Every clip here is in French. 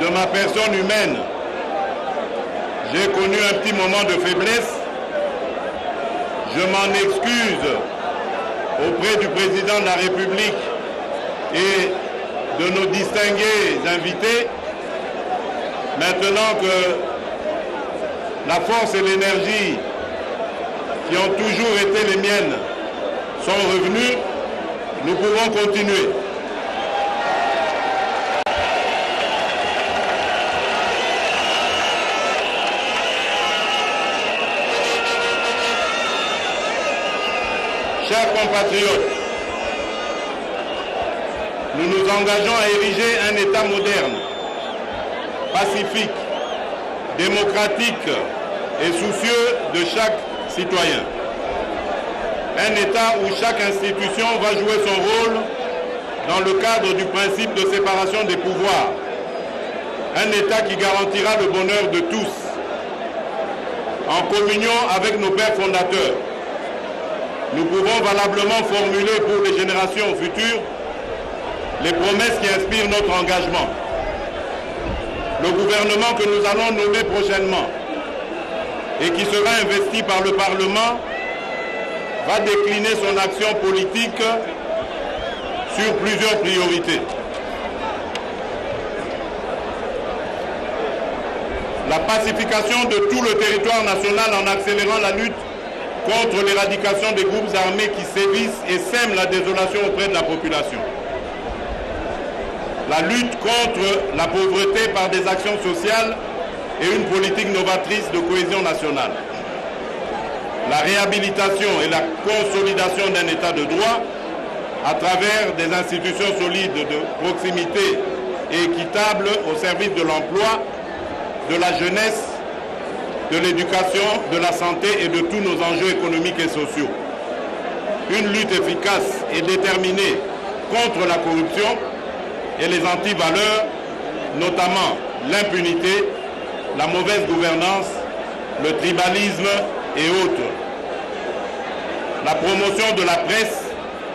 de ma personne humaine, j'ai connu un petit moment de faiblesse. Je m'en excuse auprès du président de la République et de nos distingués invités. Maintenant que la force et l'énergie qui ont toujours été les miennes sont revenues, nous pouvons continuer. Chers compatriotes, nous nous engageons à ériger un État moderne, pacifique, démocratique et soucieux de chaque citoyen. Un État où chaque institution va jouer son rôle dans le cadre du principe de séparation des pouvoirs. Un État qui garantira le bonheur de tous, en communion avec nos pères fondateurs. Nous pouvons valablement formuler pour les générations futures les promesses qui inspirent notre engagement. Le gouvernement que nous allons nommer prochainement et qui sera investi par le Parlement va décliner son action politique sur plusieurs priorités. La pacification de tout le territoire national en accélérant la lutte contre l'éradication des groupes armés qui sévissent et sèment la désolation auprès de la population. La lutte contre la pauvreté par des actions sociales et une politique novatrice de cohésion nationale. La réhabilitation et la consolidation d'un État de droit à travers des institutions solides de proximité et équitables au service de l'emploi, de la jeunesse, de l'éducation, de la santé et de tous nos enjeux économiques et sociaux. Une lutte efficace et déterminée contre la corruption et les antivaleurs, notamment l'impunité, la mauvaise gouvernance, le tribalisme et autres. La promotion de la presse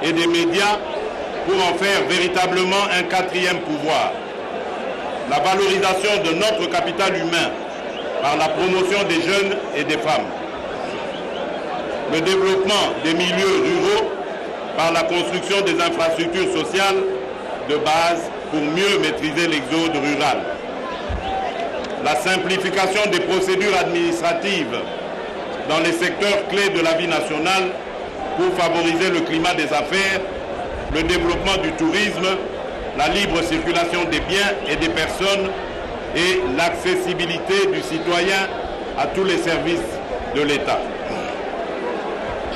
et des médias pour en faire véritablement un quatrième pouvoir. La valorisation de notre capital humain par la promotion des jeunes et des femmes. Le développement des milieux ruraux par la construction des infrastructures sociales de base pour mieux maîtriser l'exode rural. La simplification des procédures administratives dans les secteurs clés de la vie nationale pour favoriser le climat des affaires, le développement du tourisme, la libre circulation des biens et des personnes et l'accessibilité du citoyen à tous les services de l'État.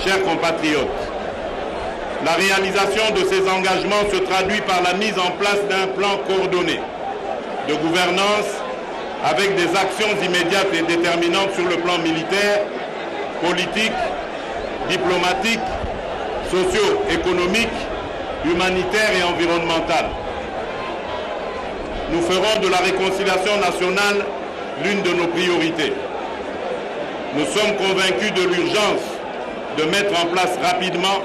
Chers compatriotes, la réalisation de ces engagements se traduit par la mise en place d'un plan coordonné de gouvernance avec des actions immédiates et déterminantes sur le plan militaire, politique, diplomatique, socio-économique, humanitaire et environnemental. Nous ferons de la réconciliation nationale l'une de nos priorités. Nous sommes convaincus de l'urgence de mettre en place rapidement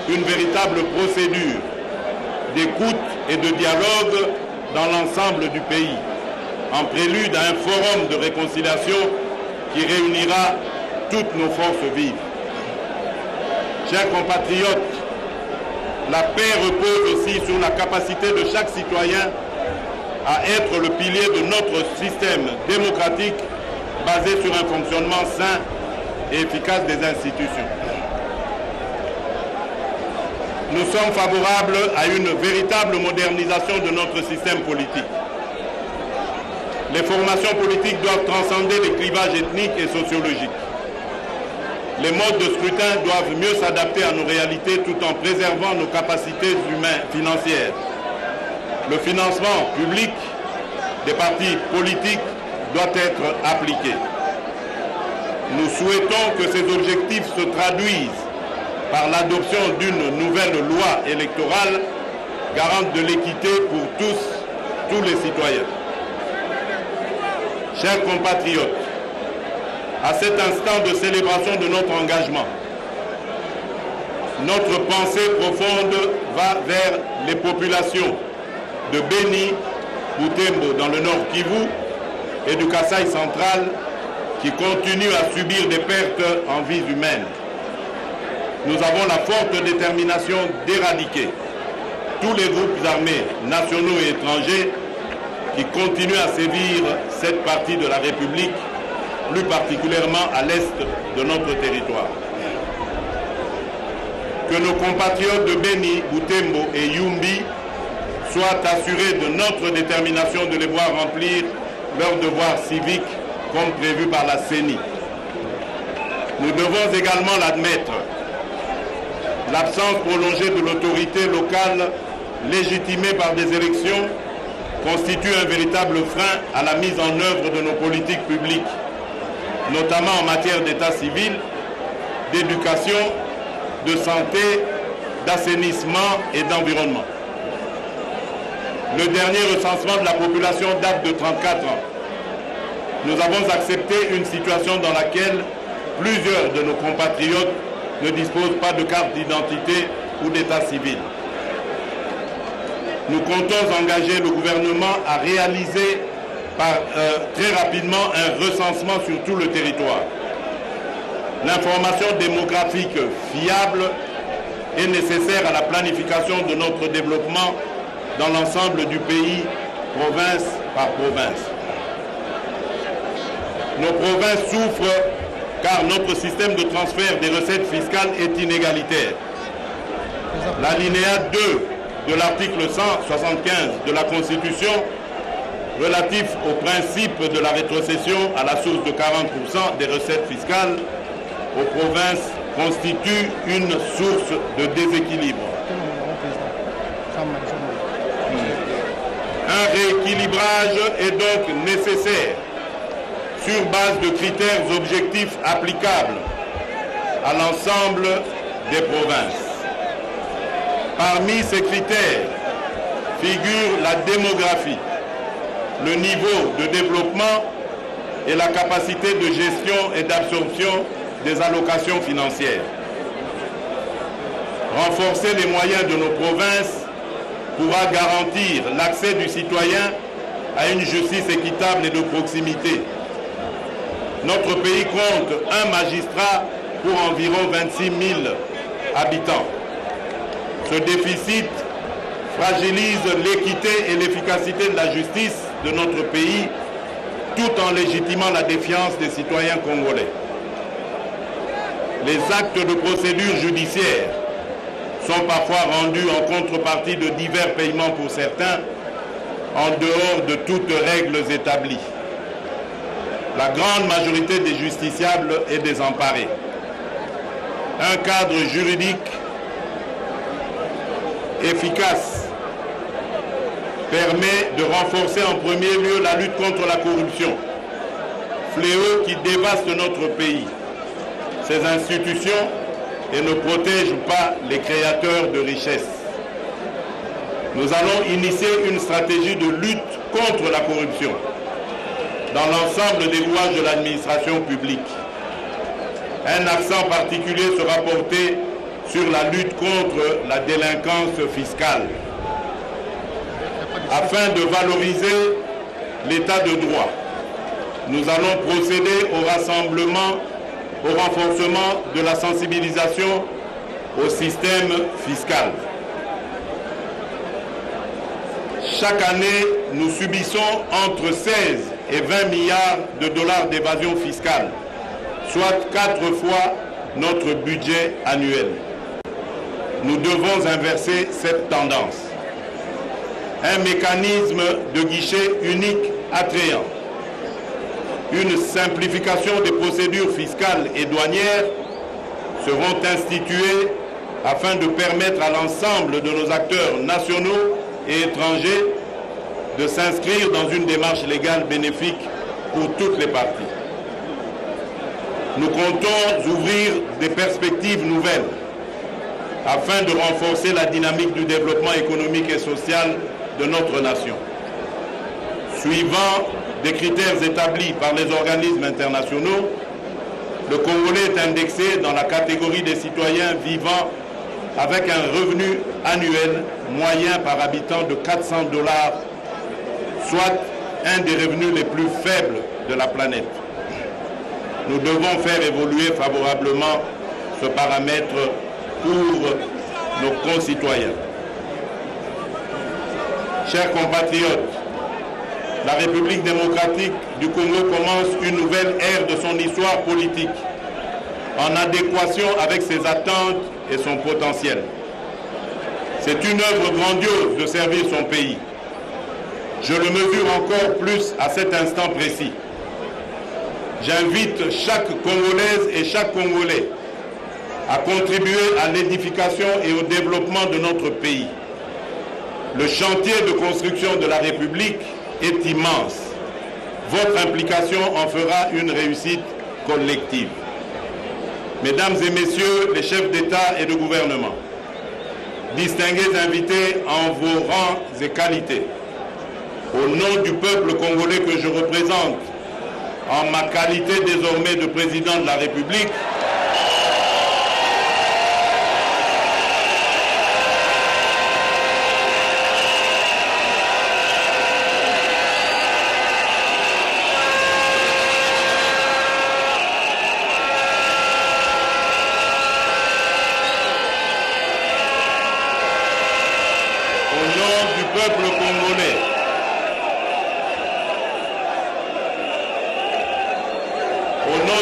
une véritable procédure d'écoute et de dialogue dans l'ensemble du pays, en prélude à un forum de réconciliation qui réunira toutes nos forces vives. Chers compatriotes, la paix repose aussi sur la capacité de chaque citoyen à être le pilier de notre système démocratique basé sur un fonctionnement sain et efficace des institutions. Nous sommes favorables à une véritable modernisation de notre système politique. Les formations politiques doivent transcender les clivages ethniques et sociologiques. Les modes de scrutin doivent mieux s'adapter à nos réalités tout en préservant nos capacités humaines financières. Le financement public des partis politiques doit être appliqué. Nous souhaitons que ces objectifs se traduisent par l'adoption d'une nouvelle loi électorale garante de l'équité pour tous les citoyens. Chers compatriotes, à cet instant de célébration de notre engagement, notre pensée profonde va vers les populations de Béni, Butembo dans le nord Kivu et du Kasaï central qui continuent à subir des pertes en vies humaines. Nous avons la forte détermination d'éradiquer tous les groupes armés nationaux et étrangers qui continuent à sévir cette partie de la République, plus particulièrement à l'est de notre territoire. Que nos compatriotes de Beni, Butembo et Yumbi soient assurés de notre détermination de les voir remplir leurs devoirs civiques comme prévu par la CENI. Nous devons également l'admettre. L'absence prolongée de l'autorité locale légitimée par des élections constitue un véritable frein à la mise en œuvre de nos politiques publiques, notamment en matière d'état civil, d'éducation, de santé, d'assainissement et d'environnement. Le dernier recensement de la population date de 34 ans. Nous avons accepté une situation dans laquelle plusieurs de nos compatriotes ne disposent pas de carte d'identité ou d'état civil. Nous comptons engager le gouvernement à réaliser très rapidement un recensement sur tout le territoire. L'information démographique fiable est nécessaire à la planification de notre développement dans l'ensemble du pays, province par province. Nos provinces souffrent car notre système de transfert des recettes fiscales est inégalitaire. L'alinéa 2 de l'article 175 de la Constitution relatif au principe de la rétrocession à la source de 40% des recettes fiscales aux provinces constitue une source de déséquilibre. Un rééquilibrage est donc nécessaire sur base de critères objectifs applicables à l'ensemble des provinces. Parmi ces critères figurent la démographie, le niveau de développement et la capacité de gestion et d'absorption des allocations financières. Renforcer les moyens de nos provinces pourra garantir l'accès du citoyen à une justice équitable et de proximité. Notre pays compte un magistrat pour environ 26 000 habitants. Ce déficit fragilise l'équité et l'efficacité de la justice de notre pays, tout en légitimant la défiance des citoyens congolais. Les actes de procédure judiciaire sont parfois rendus en contrepartie de divers paiements pour certains, en dehors de toutes règles établies. La grande majorité des justiciables est désemparée. Un cadre juridique efficace permet de renforcer en premier lieu la lutte contre la corruption, fléau qui dévaste notre pays. Ces institutions et ne protègent pas les créateurs de richesses. Nous allons initier une stratégie de lutte contre la corruption dans l'ensemble des rouages de l'administration publique. Un accent particulier sera porté sur la lutte contre la délinquance fiscale, afin de valoriser l'état de droit. Nous allons procéder au renforcement de la sensibilisation au système fiscal. Chaque année, nous subissons entre 16 et 20 milliards de dollars d'évasion fiscale, soit 4 fois notre budget annuel. Nous devons inverser cette tendance. Un mécanisme de guichet unique attrayant, une simplification des procédures fiscales et douanières seront instituées afin de permettre à l'ensemble de nos acteurs nationaux et étrangers de s'inscrire dans une démarche légale bénéfique pour toutes les parties. Nous comptons ouvrir des perspectives nouvelles afin de renforcer la dynamique du développement économique et social de notre nation. Suivant des critères établis par les organismes internationaux, le Congolais est indexé dans la catégorie des citoyens vivant avec un revenu annuel moyen par habitant de $400, soit un des revenus les plus faibles de la planète. Nous devons faire évoluer favorablement ce paramètre pour nos concitoyens. Chers compatriotes, la République démocratique du Congo commence une nouvelle ère de son histoire politique, en adéquation avec ses attentes et son potentiel. C'est une œuvre grandiose de servir son pays. Je le mesure encore plus à cet instant précis. J'invite chaque Congolaise et chaque Congolais à contribuer à l'édification et au développement de notre pays. Le chantier de construction de la République est immense. Votre implication en fera une réussite collective. Mesdames et messieurs les chefs d'État et de gouvernement, distingués invités en vos rangs et qualités, au nom du peuple congolais que je représente, en ma qualité désormais de président de la République,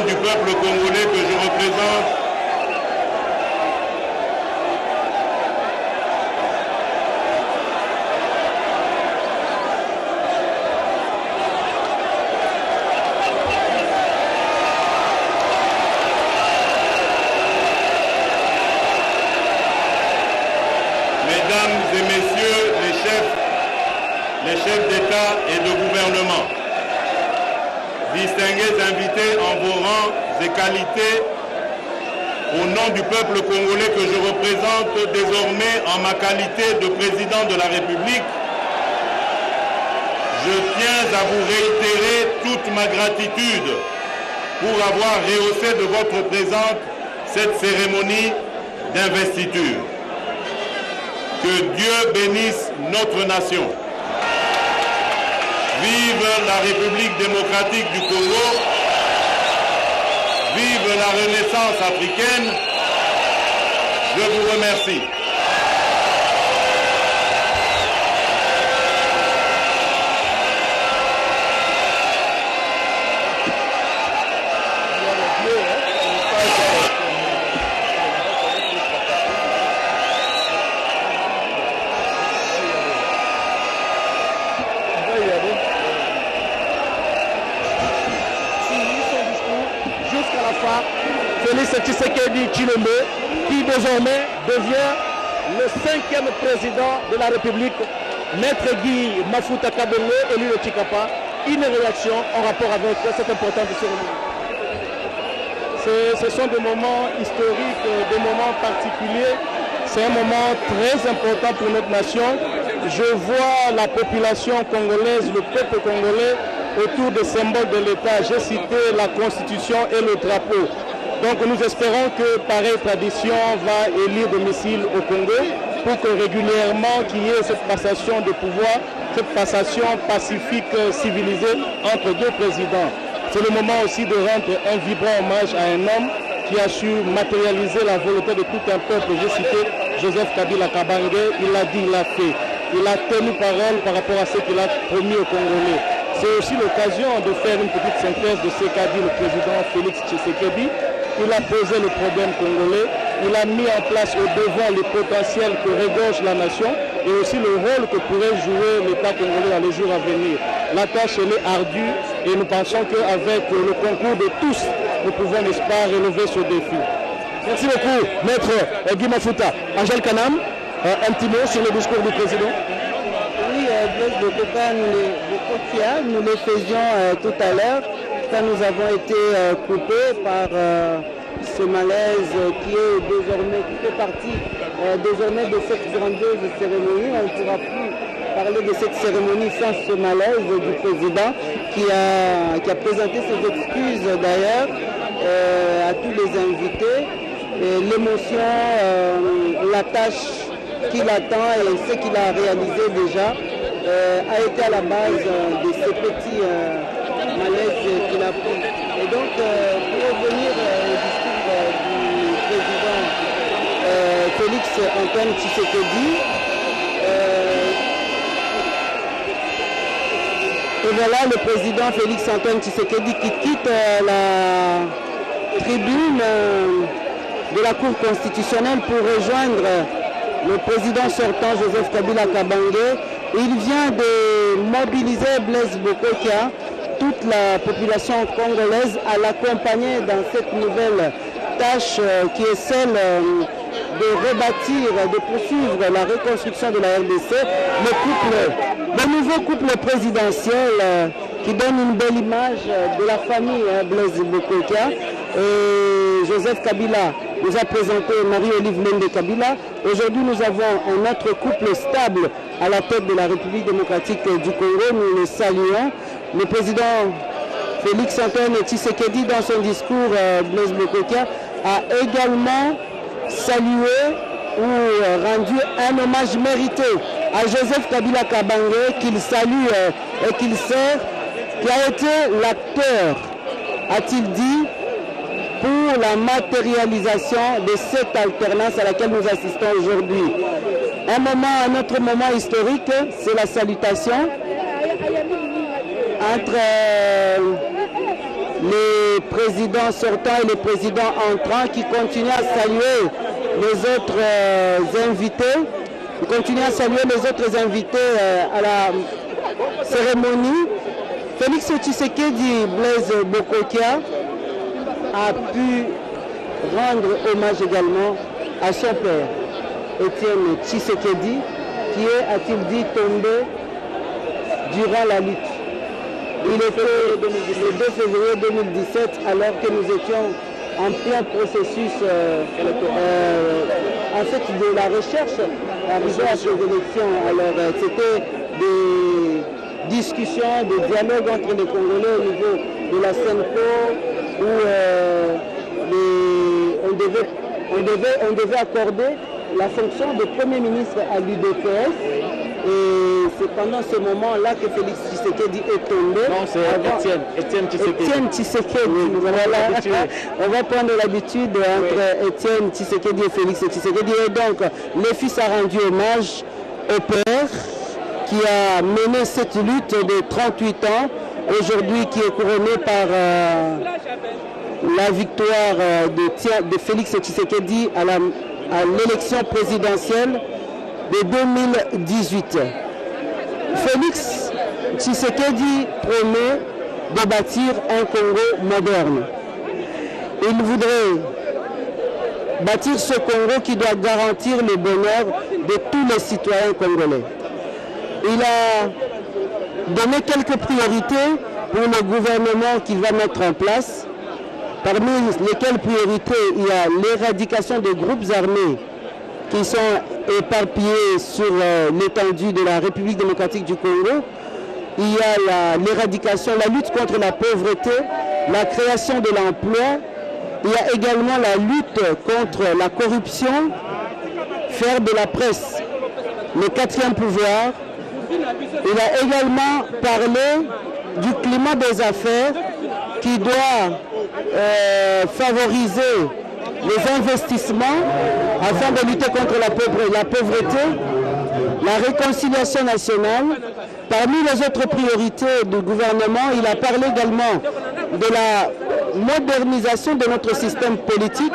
du peuple congolais que je représente, mesdames et messieurs les chefs d'État et de gouvernement, distingués invités en vos rangs et qualités, au nom du peuple congolais que je représente désormais en ma qualité de président de la République, je tiens à vous réitérer toute ma gratitude pour avoir rehaussé de votre présence cette cérémonie d'investiture. Que Dieu bénisse notre nation. Vive la République démocratique du Congo. Vive la Renaissance africaine. Je vous remercie. Félix Tshisekedi Tshilombo, qui désormais devient le 5e président de la République, Maître Guy Mafuta Kabengé, élu de Tshikapa. Une réaction en rapport avec cette importante cérémonie. Ce sont des moments historiques, des moments particuliers. C'est un moment très important pour notre nation. Je vois la population congolaise, le peuple congolais autour des symboles de l'État. J'ai cité la Constitution et le drapeau. Donc nous espérons que pareille tradition va élire domicile au Congo pour que régulièrement qu'il y ait cette passation de pouvoir, cette passation pacifique, civilisée entre deux présidents. C'est le moment aussi de rendre un vibrant hommage à un homme qui a su matérialiser la volonté de tout un peuple. J'ai cité Joseph Kabila Kabange, il l'a dit, il l'a fait. Il a tenu parole par rapport à ce qu'il a promis aux Congolais. C'est aussi l'occasion de faire une petite synthèse de ce qu'a dit le président Félix Tshisekedi. Il a posé le problème congolais, il a mis en place au devant les potentiels que regorge la nation et aussi le rôle que pourrait jouer l'État congolais dans les jours à venir. La tâche elle est ardue et nous pensons qu'avec le concours de tous, nous pouvons, n'est-ce pas, relever ce défi. Merci beaucoup, Maître Guy Mafuta. Angèle Kanam, un petit mot sur le discours du président. Oui, Blaise Bokoka, nous le faisions tout à l'heure. Nous avons été coupés par ce malaise qui fait partie désormais de cette grandiose cérémonie. On ne pourra plus parler de cette cérémonie sans ce malaise du président qui a présenté ses excuses d'ailleurs à tous les invités. L'émotion, la tâche qu'il attend et ce qu'il a réalisé déjà a été à la base de ces petits malaises qu'il a pris. Et donc, pour revenir au discours du président Félix Antoine Tshisekedi, et voilà le président Félix Antoine Tshisekedi qui quitte la tribune de la Cour constitutionnelle pour rejoindre le président sortant Joseph Kabila Kabange. Il vient de mobiliser Blaise Bokokia, toute la population congolaise, à l'accompagner dans cette nouvelle tâche qui est celle de rebâtir, de poursuivre la reconstruction de la RDC, le nouveau couple présidentiel qui donne une belle image de la famille Blaise Bokokia. Et Joseph Kabila nous a présenté Marie-Olive Lende Kabila. Aujourd'hui, nous avons un autre couple stable à la tête de la République démocratique du Congo. Nous le saluons. Le président Félix Antoine Tshisekedi, dans son discours, Blaise Bokokia, a également salué ou rendu un hommage mérité à Joseph Kabila Kabange, qu'il salue et qu'il sert, qui a été l'acteur, a-t-il dit, pour la matérialisation de cette alternance à laquelle nous assistons aujourd'hui. Un autre moment historique, c'est la salutation entre les présidents sortants et les présidents entrants qui continuent à saluer les autres invités. Ils continuent à saluer les autres invités à la cérémonie. Félix Tshisekedi Blaise Bokokia a pu rendre hommage également à son père, Étienne Tshisekedi, qui est, a-t-il dit, tombé durant la lutte. Il était le 2 février 2017, alors que nous étions en plein processus en fait, de la recherche arrivée à ces élections. Alors c'était des discussions, des dialogues entre les Congolais au niveau de la CENCO, où on devait accorder la fonction de Premier ministre à l'UDPS. Et c'est pendant ce moment-là que Félix Tshisekedi est tombé. Non, c'est Étienne Tshisekedi. Étienne Tshisekedi. Voilà. On va prendre l'habitude entre Étienne Tshisekedi et Félix Tshisekedi. Et donc, le fils a rendu hommage au père qui a mené cette lutte de 38 ans, aujourd'hui qui est couronnée par la victoire de Félix Tshisekedi à l'élection présidentielle de 2018. Félix Tshisekedi promet de bâtir un Congo moderne. Il voudrait bâtir ce Congo qui doit garantir le bonheur de tous les citoyens congolais. Il a donné quelques priorités pour le gouvernement qu'il va mettre en place, parmi lesquelles priorités il y a l'éradication des groupes armés qui sont éparpillés sur l'étendue de la République démocratique du Congo. Il y a l'éradication, la lutte contre la pauvreté, la création de l'emploi. Il y a également la lutte contre la corruption, faire de la presse le quatrième pouvoir. Il a également parlé du climat des affaires qui doit favoriser les investissements afin de lutter contre la pauvreté, la réconciliation nationale. Parmi les autres priorités du gouvernement, il a parlé également de la modernisation de notre système politique.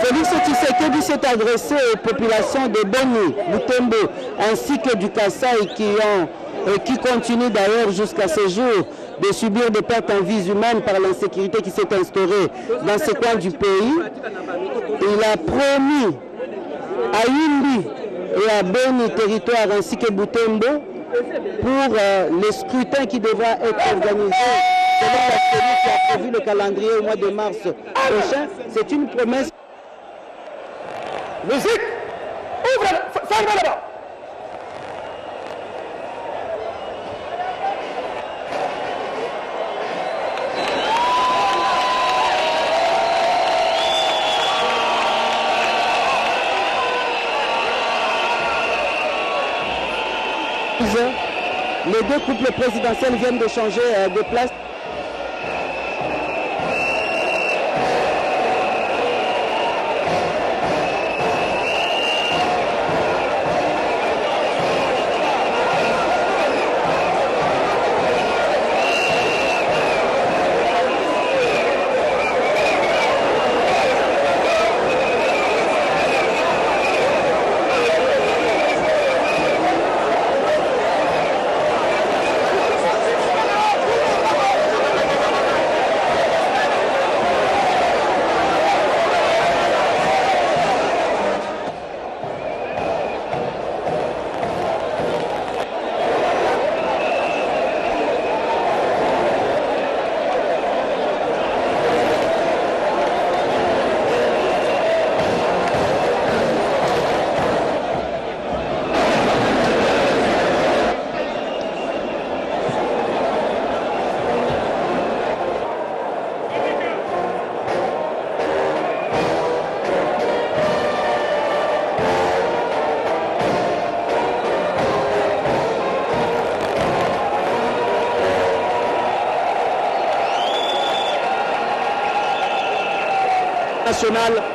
Félix Tshisekedi s'est adressé aux populations de Beni, Butembo ainsi que du Kasaï qui continuent d'ailleurs jusqu'à ce jour de subir des pertes en vies humaines par l'insécurité qui s'est instaurée dans ces coins du pays. Il a promis à Yumbi et à Beni territoire ainsi que Butembo pour les scrutins qui devra être organisés selon la série qui a prévu le calendrier au mois de mars prochain. C'est une promesse. Musique, ouvre, ferme là-bas. excuses. Les deux couples présidentiels viennent de changer de place.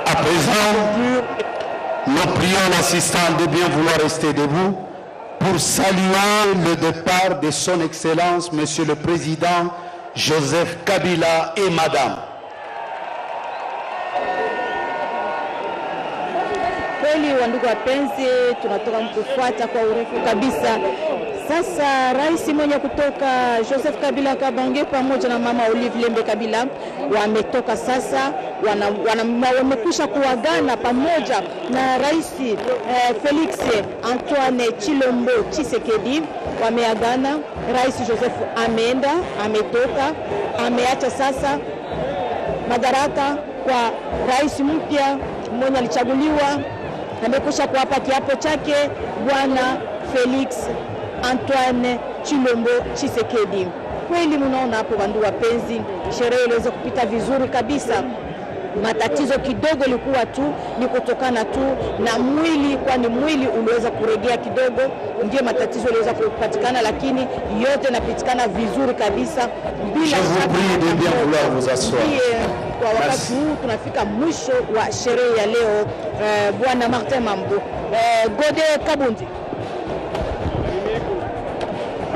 À présent, nous prions l'assistant de bien vouloir rester debout pour saluer le départ de son Excellence, Monsieur le Président Joseph Kabila et Madame. Kweli wandugu wapenzi, tunatoka kufuata kwa urefu kabisa. Sasa rais mwenye kutoka Joseph Kabila Kabange pamoja na mama Olive Lembe Kabila wametoka sasa, wamekwisha kuagana pamoja na rais Felix Antoine Chilombo Tshisekedi. Wameagana, rais Joseph ameenda, ametoka, ameacha sasa madaraka kwa rais mpya mwenye alichaguliwa, amekwisha kuapa kiapo chake bwana Felix Antoine Chilombo Tshisekedi. Kweli mnaona hapo wandugu wapenzi, sherehe iliweza kupita vizuri kabisa. Matatizo kidogo ilikuwa tu ni kutokana tu na mwili, kwani mwili uliweza kuregea kidogo, ndio matatizo iliweza kupatikana, lakini yote yanapitikana vizuri kabisa bila shaka. Kwa wakati huu tunafika mwisho wa sherehe ya leo. Bwana Martin Mambo, Gode Kabundi.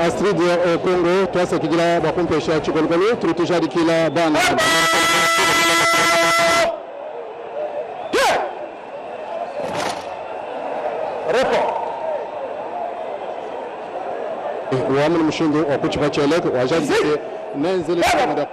Astrid au Congo, twasa tugira bakumpesha chikolokolo turutujadikila bana وعمل مشندو وكوتش باتشيلت وجاز ننزل الكاميرا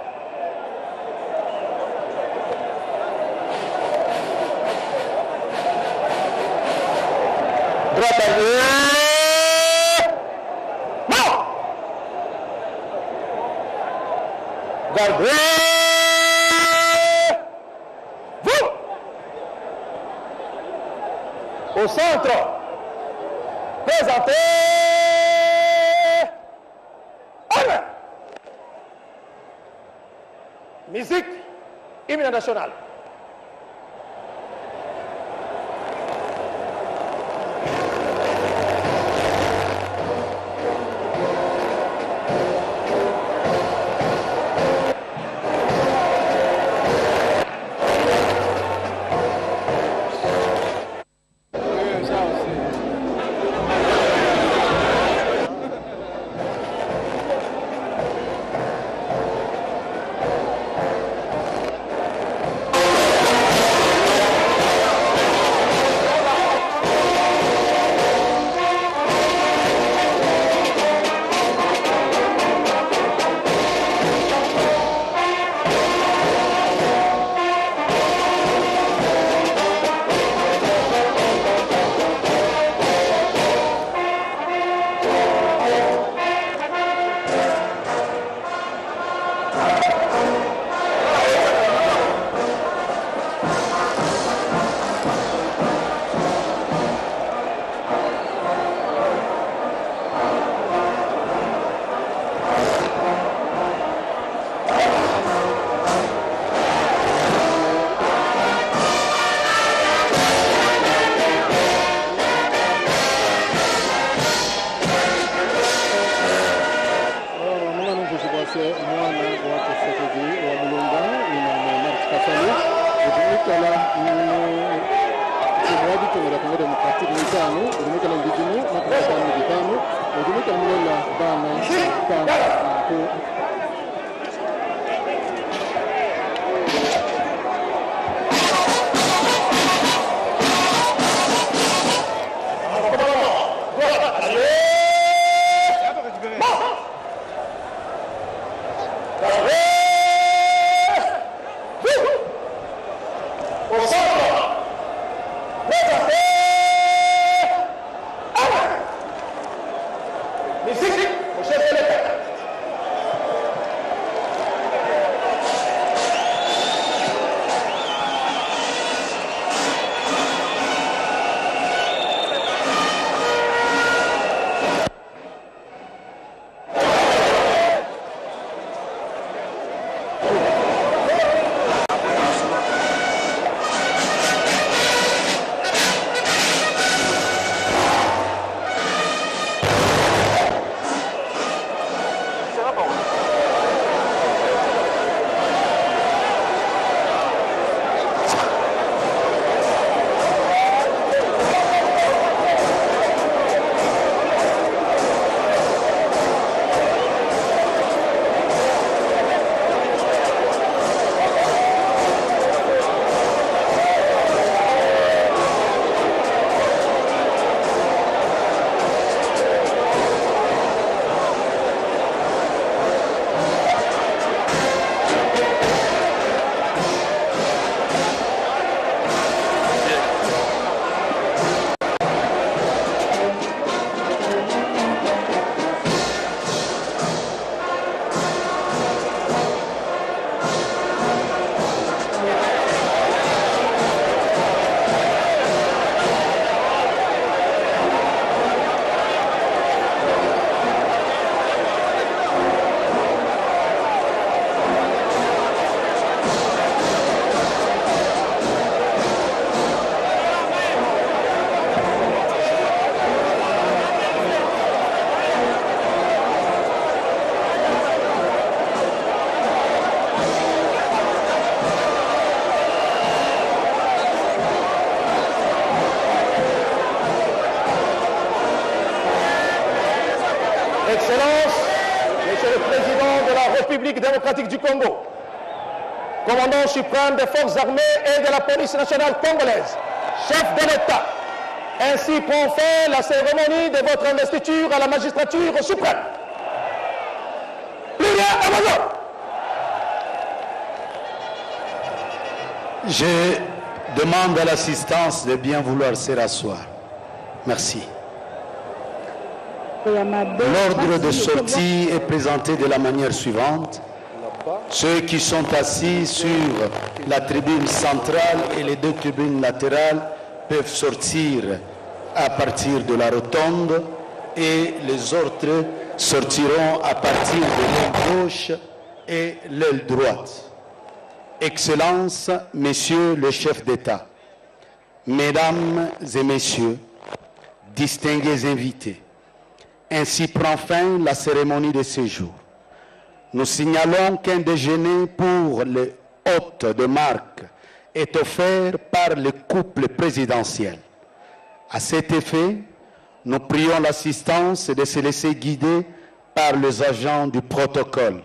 Au centre, présenté. Musique, hymne national. Felix mwana wa Tshisekedi wa Mulumba ina Mark Kasani udumikala Mwadi Tumura Congo Democratique n'itanu udumikala ndijinu na kumusana n'itanu udumikala mulela bana ku Excellences, Monsieur le Président de la République démocratique du Congo, commandant suprême des forces armées et de la police nationale congolaise, chef de l'État, ainsi prend fin la cérémonie de votre investiture à la magistrature suprême. Plus rien à major. Je demande à l'assistance de bien vouloir se rasseoir. Merci. L'ordre de sortie est présenté de la manière suivante. Ceux qui sont assis sur la tribune centrale et les deux tribunes latérales peuvent sortir à partir de la rotonde et les autres sortiront à partir de l'aile gauche et l'aile droite. Excellences, Messieurs le chef d'État, Mesdames et Messieurs, distingués invités, ainsi prend fin la cérémonie de séjour. Nous signalons qu'un déjeuner pour les hôtes de marque est offert par le couple présidentiel. À cet effet, nous prions l'assistance de se laisser guider par les agents du protocole.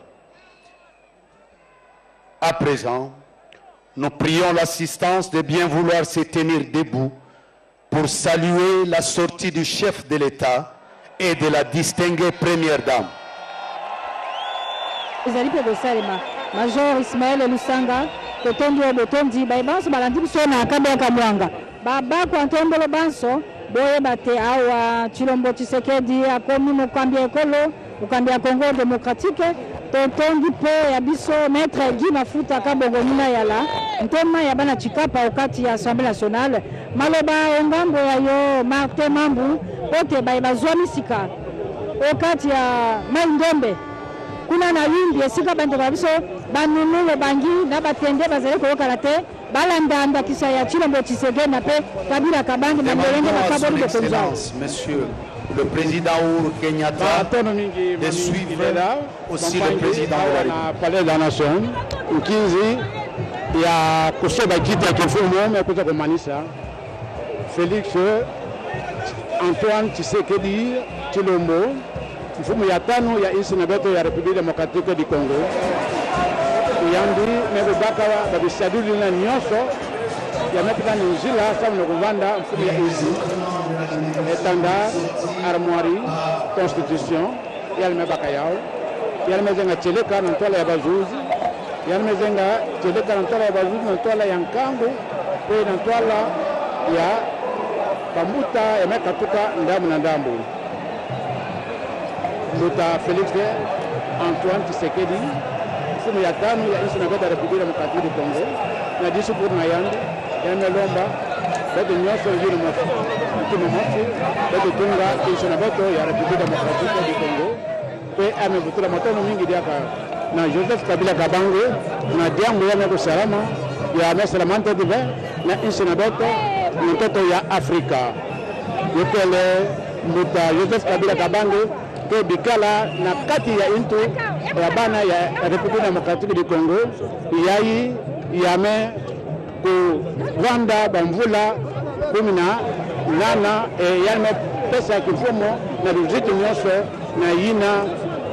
À présent, nous prions l'assistance de bien vouloir se tenir debout pour saluer la sortie du chef de l'État et de la distinguée première dame. Major Ismaël Lusanga, Totondi Obotondi, Baibanso Balandi Sona, Kabeka Mwanga, Baba Kwantombolo Banso, Boye Bate Awa, Chilombo Tshisekedi, Akomi Mukambia Ekolo, Mukambia Congo Démocratique, Totondi Po, Yabiso, Maître Guy Mafuta, Kabogomina Yala, Ntoma Yabana Chikapa, Okati Assemblée nationale, Maloba Ongambo Yayo, Martin Mambu, Pote Baiba Sika, Okati ya Maindombe. Kuna na wimbi esika bantu babiso banunule bangi na batende bazali koyoka te balandanda kisa ya Chilombo Tshisekedi na pe Kabila Kabange na Mbelenge na Kabori de Konza. Monsieur le président Uhuru Kenyatta, de suivre aussi le président de la République. Palais de la Nation, Nkinzi, il y a Kosoba Kita qui fait le même côté comme Manissa, Félix, Antoine Tshisekedi, Chilombo, il faut qu'il y a tano, il y a une sénateur de la République démocratique du Congo. Yandi, mais le Bakawa, le Sadou de la Nyonso, il y a même pas de Nizila, ça me revanda, il y a ici. Étendard, armoirie, constitution, il y a le Mebakayao, il y a le Mezenga Tcheleka, dans toi la Bazouzi, il y a le Mezenga Tcheleka, dans toi la Bazouzi, dans toi la Yankango, et dans toi là, il y a Kamuta et Mekatuka, Ndam Nandambo. Luta Félix, Antoine Tshisekedi, il y a une synagogue de la République démocratique du Congo, il y a 10 pour Nayande, il y a Melomba, il y a des Nyons sur le Tunga, qui sont à la République démocratique du Congo, et à mes voitures, la moto, na Joseph Kabila Kabange, na Diambo Yameko Salama, il y a Messelamante de Vin, na Insenadoto, Mitoto ya Afrika. Il y a Joseph Kabila Kabange, que Bikala, na Kati ya Intu, ya Bana ya République démocratique du Congo, il y a Rwanda, Bamvula, Kumina, Nana, et Yalme Pesa Kifumo, na Ruziti Nyoso, na Yina,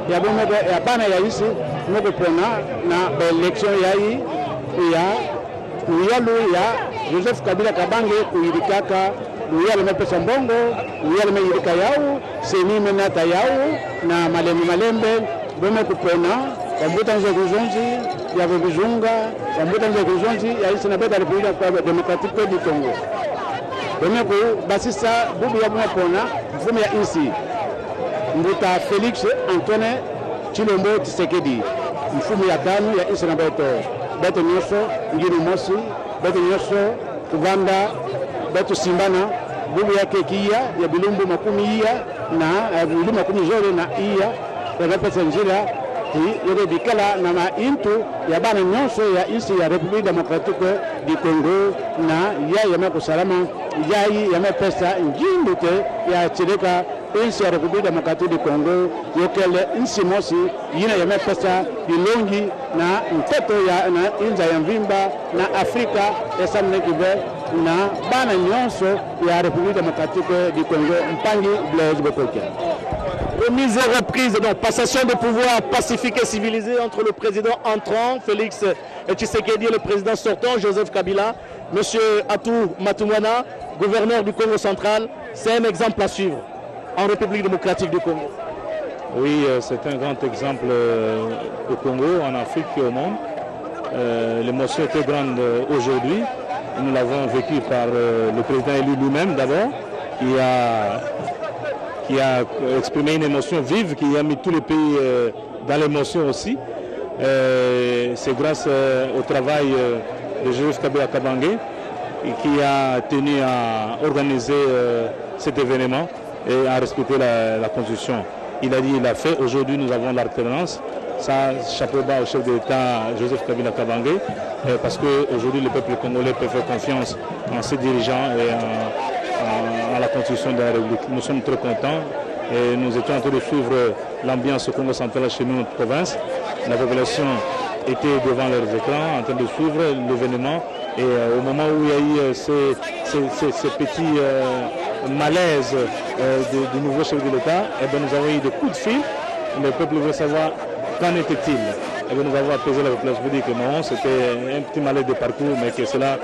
ya Bana ya Isi, Moko Pona, na élection Yayi, Uyalu ya Joseph Kabila Kabange, Kuyirikaka, Uyalme Pesa Mbongo, Uyalme Yirika Yau, Seni Menata Yau, na Malembe, Bome Kupona, Wambuta Nze Kuzonzi, ya Vizunga, Wambuta Nze Kuzonzi, ya isi na beta République démocratique du Congo. Bome Ku, Basisa, Bubu ya Bome Pona, Mfumu ya Insi, Mbuta Félix Antoine Chilombo Tshisekedi, Mfumu ya Tanu ya isi na beto, Beto Nyoso, Ngiri Mosi, Beto Nyoso, Kuvanda, Beto Simbana, Bubu ya Kekia, ya Bilumbu Makumi ya, na Bilumbu Makumi Jore na iya, ya Vepesa Njira, yobe bikala na maintu ya bana nyonso ya isi ya République démocratique du Congo na ya meko salama ya mepesa njindute ya Tcheleka isi ya République démocratique du Congo yokele insi mosi yina ya mepesa bilongi na mteto ya na inza ya mvimba na Afrika esamne kive na bana nyonso ya République démocratique du Congo mpangi Blaise Bokokia. Remise et reprise, donc passation de pouvoir pacifique et civilisée entre le président entrant, Félix Tshisekedi, et le président sortant, Joseph Kabila. Monsieur Atou Matumwana, gouverneur du Congo central, c'est un exemple à suivre en République démocratique du Congo. Oui, c'est un grand exemple au Congo, en Afrique et au monde. L'émotion était grande aujourd'hui. Nous l'avons vécu par le président élu lui-même d'abord, qui a exprimé une émotion vive, qui a mis tous les pays dans l'émotion aussi. C'est grâce au travail de Joseph Kabila Kabange qui a tenu à organiser cet événement et à respecter la Constitution. Il a dit, il a fait. Aujourd'hui, nous avons l'alternance. Ça, chapeau bas au chef de l'État Joseph Kabila Kabange, parce qu'aujourd'hui, le peuple congolais peut faire confiance en ses dirigeants et à la Constitution de la République. Nous sommes très contents et nous étions en train de suivre l'ambiance au Congo central chez nous, notre province. La population était devant leurs écrans en train de suivre l'événement et au moment où il y a eu ces petits malaises du nouveau chef de l'État, nous avons eu des coups de fil. Le peuple veut savoir qu'en était-il. Nous avons apaisé la population pour dire que non, c'était un petit malaise de parcours, mais que cela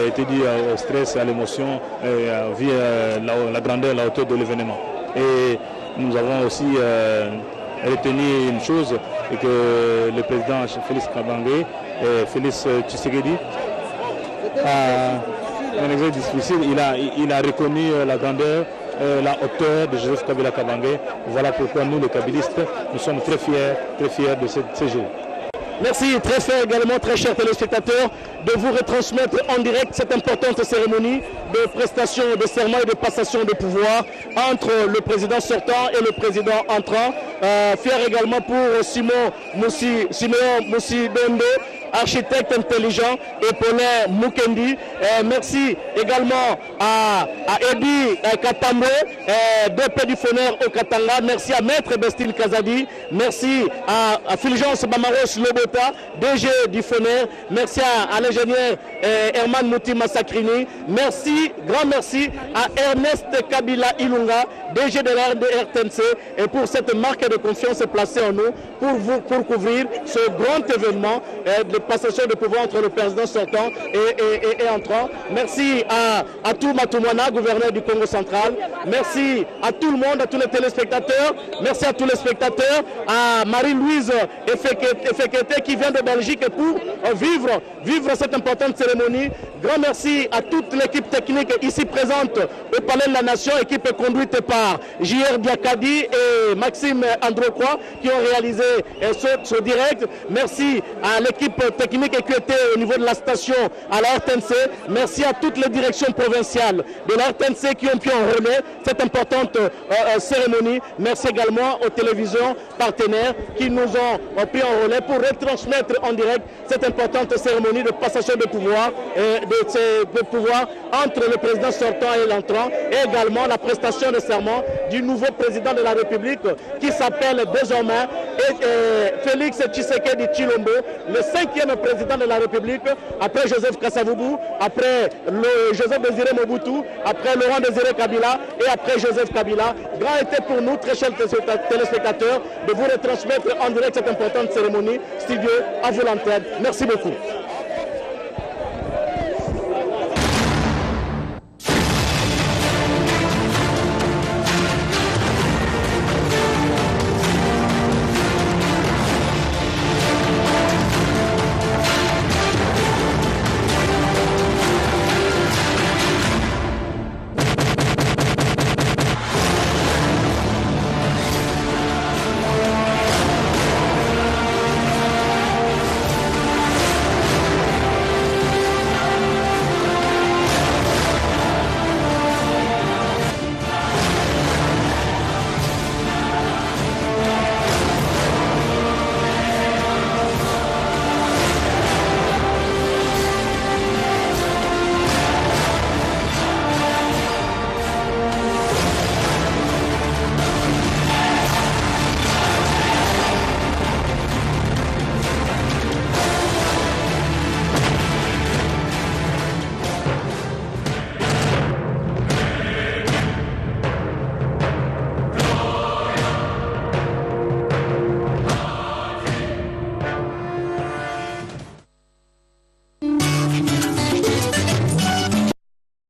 était dû au stress, à l'émotion, vu la grandeur, la hauteur de l'événement. Et nous avons aussi retenu une chose, et que le président Félix Kabange, Félix Tshisekedi, un exercice difficile, il a reconnu la grandeur, la hauteur de Joseph Kabila Kabange. Voilà pourquoi nous, les Kabilistes, nous sommes très fiers de ces jours. Merci, très fier également, très chers téléspectateurs, de vous retransmettre en direct cette importante cérémonie de prestation de serment et de passation de pouvoir entre le président sortant et le président entrant. Fier également pour Simeon Moussi Dondo, architecte intelligent, Paulin Mukendi. Merci également à Eddie Katambwe, DP du Foner au Katanga. Merci à Maître Bestine Kazadi. Merci à Fulgence Bamaros Lobota, DG du Foner. Merci à l'ingénieur Herman Mouti Massakrini. Merci, grand merci à Ernest Kabila Ilunga, DG de la RTNC, et pour cette marque de confiance placée en nous pour couvrir ce grand événement de passation de pouvoir entre le président sortant et entrant. Merci à Touma Toumana, gouverneur du Congo central. Merci à tout le monde, à tous les téléspectateurs. Merci à tous les spectateurs, à Marie-Louise Efekete qui vient de Belgique pour vivre cette importante cérémonie. Grand merci à toute l'équipe technique ici présente au Palais de la Nation, équipe conduite par J.R. Diakadi et Maxime Androcroix qui ont réalisé ce direct. Merci à l'équipe technique qui était au niveau de la station à la RTNC. Merci à toutes les directions provinciales de la RTNC qui ont pris en relais cette importante cérémonie. Merci également aux télévisions partenaires qui nous ont pris en relais pour retransmettre en direct cette importante cérémonie de passation de pouvoir, entre le président sortant et l'entrant, et également la prestation de serment du nouveau président de la République qui s'appelle désormais Félix Tshisekedi Tshilombo, le 5e président de la République, après Joseph Kasavubu, après Joseph Désiré Mobutu, après Laurent Désiré Kabila et après Joseph Kabila. Grand été pour nous, très chers téléspectateurs, de vous retransmettre en direct cette importante cérémonie. Studio à vous l'antenne. Merci beaucoup.